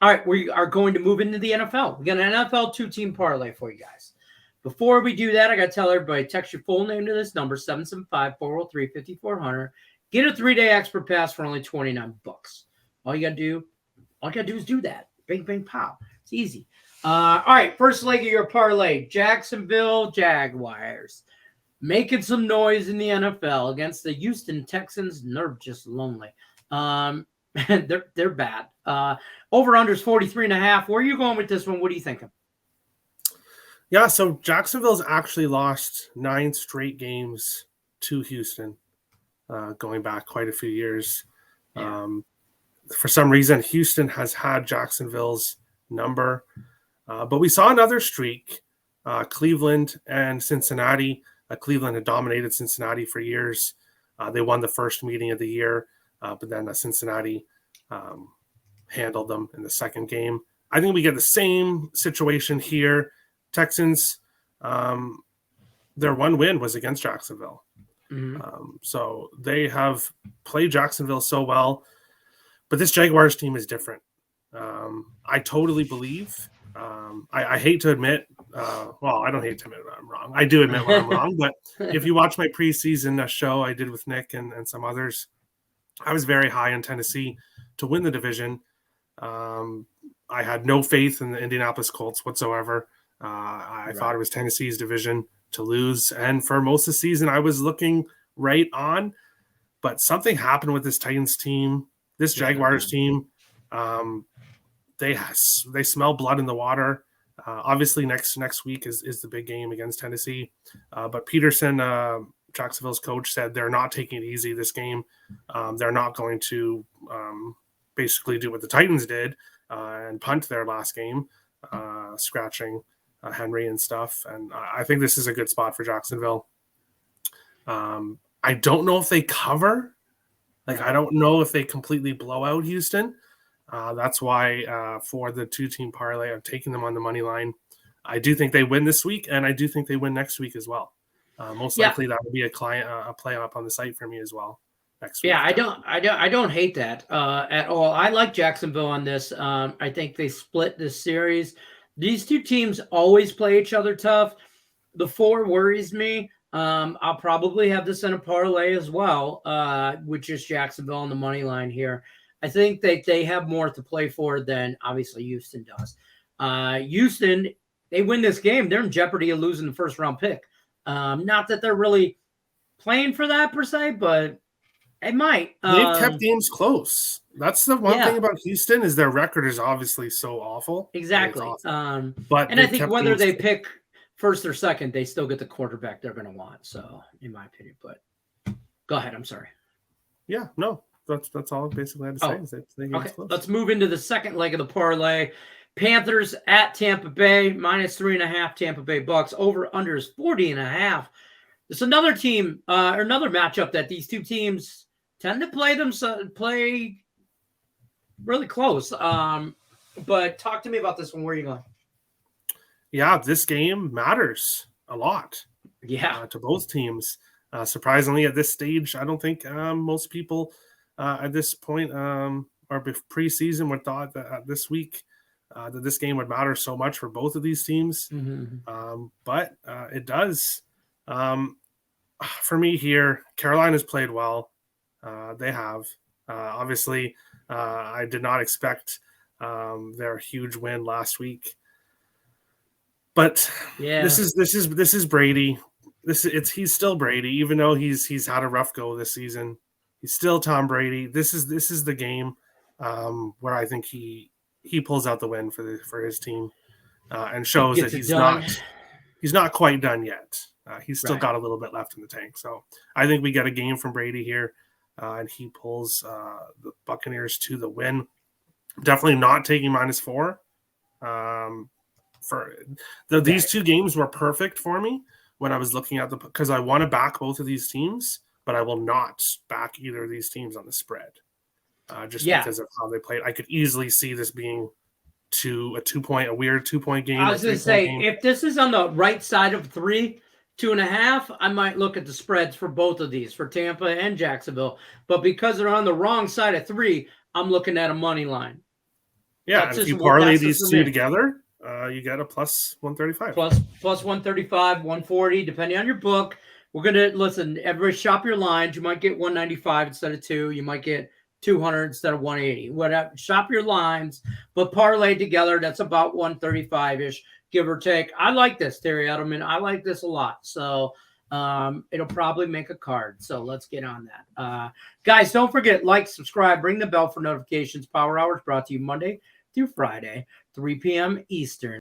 All right, we are going to move into the NFL. We got an NFL two-team parlay for you guys. Before we do that, I got to tell everybody, text your full name to this number, 775-403-5400. Get a 3-day expert pass for only $29. All you got to do is do that. Bing, bing, pow. It's easy. All right, first leg of your parlay, Jacksonville Jaguars. Making some noise in the NFL against the Houston Texans. They're just lonely. They're bad. Over-unders 43.5. Where are you going with this one? What are you thinking? Yeah, so Jacksonville's actually lost 9 straight games to Houston, going back quite a few years. Yeah. For some reason, Houston has had Jacksonville's number. But we saw another streak, Cleveland and Cincinnati. Cleveland had dominated Cincinnati for years. They won the first meeting of the year, but then Cincinnati handled them in the second game. I think we get the same situation here. Texans, their one win was against Jacksonville. Mm-hmm. So they have played Jacksonville so well, but this Jaguars team is different. I totally believe. I hate to admit, well, I don't hate to admit when I'm wrong. I do admit when I'm wrong, but if you watch my preseason show I did with Nick and some others, I was very high in Tennessee to win the division. I had no faith in the Indianapolis Colts whatsoever. I thought it was Tennessee's division to lose. And for most of the season, I was looking right on. But something happened with this Titans team, this Jaguars team. They smell blood in the water. Obviously, next week is the big game against Tennessee. But Peterson, Jacksonville's coach, said they're not taking it easy this game. They're not going to basically do what the Titans did and punt their last game, scratching Henry and stuff. And I think this is a good spot for Jacksonville. I don't know if they cover. I don't know if they completely blow out Houston. That's why for the two-team parlay, I'm taking them on the money line. I do think they win this week, and I do think they win next week as well. Most likely that will be a play up on the site for me as well next week. Yeah, I don't hate that at all. I like Jacksonville on this. I think they split this series. These two teams always play each other tough. The 4 worries me. I'll probably have this in a parlay as well, which is Jacksonville on the money line here. I think that they have more to play for than obviously Houston does. Houston, they win this game, they're in jeopardy of losing the first-round pick. Not that they're really playing for that per se, but it might. They've kept games close. That's the one thing about Houston is their record is obviously so awful. Exactly. Awful. But I think whether they pick first or second, they still get the quarterback they're going to want. So, in my opinion, but go ahead. I'm sorry. Yeah, no. That's all basically I had to say. Okay, let's move into the second leg of the parlay. Panthers at Tampa Bay, -3.5 Tampa Bay Bucks. Over under is 40.5. It's another team or another matchup that these two teams tend to play really close. But talk to me about this one. Where are you going? Yeah, this game matters a lot. Yeah, to both teams. Surprisingly, at this stage, I don't think most people at this point or preseason would thought that this week that this game would matter so much for both of these teams. Mm-hmm. But it does. For me here, Carolina's played well. They have. Obviously, I did not expect their huge win last week. But this is Brady. He's still Brady, even though he's had a rough go this season. He's still Tom Brady. This is the game where I think he pulls out the win for his team and shows that he's not quite done yet. He's still got a little bit left in the tank. So I think we get a game from Brady here, and he pulls the Buccaneers to the win. Definitely not taking -4. These two games were perfect for me when I was looking at because I want to back both of these teams, but I will not back either of these teams on the spread. Because of how they played. I could easily see this being a weird 2-point game. I was going to say, if this is on the right side of 3, 2.5, I might look at the spreads for both of these, for Tampa and Jacksonville. But because they're on the wrong side of 3, I'm looking at a money line. Yeah, That's and if you just- parlay that's these just for two me. together, you get a plus 135. Plus 135, 140, depending on your book. We're gonna listen. Everybody, shop your lines. You might get 195 instead of 2. You might get 200 instead of 180. Whatever. Shop your lines, but parlay together. That's about 135 ish, give or take. I like this, Terry Edelmann. I like this a lot. So it'll probably make a card. So let's get on that. Guys, don't forget, like, subscribe, ring the bell for notifications. Power Hours brought to you Monday through Friday, 3 p.m. Eastern.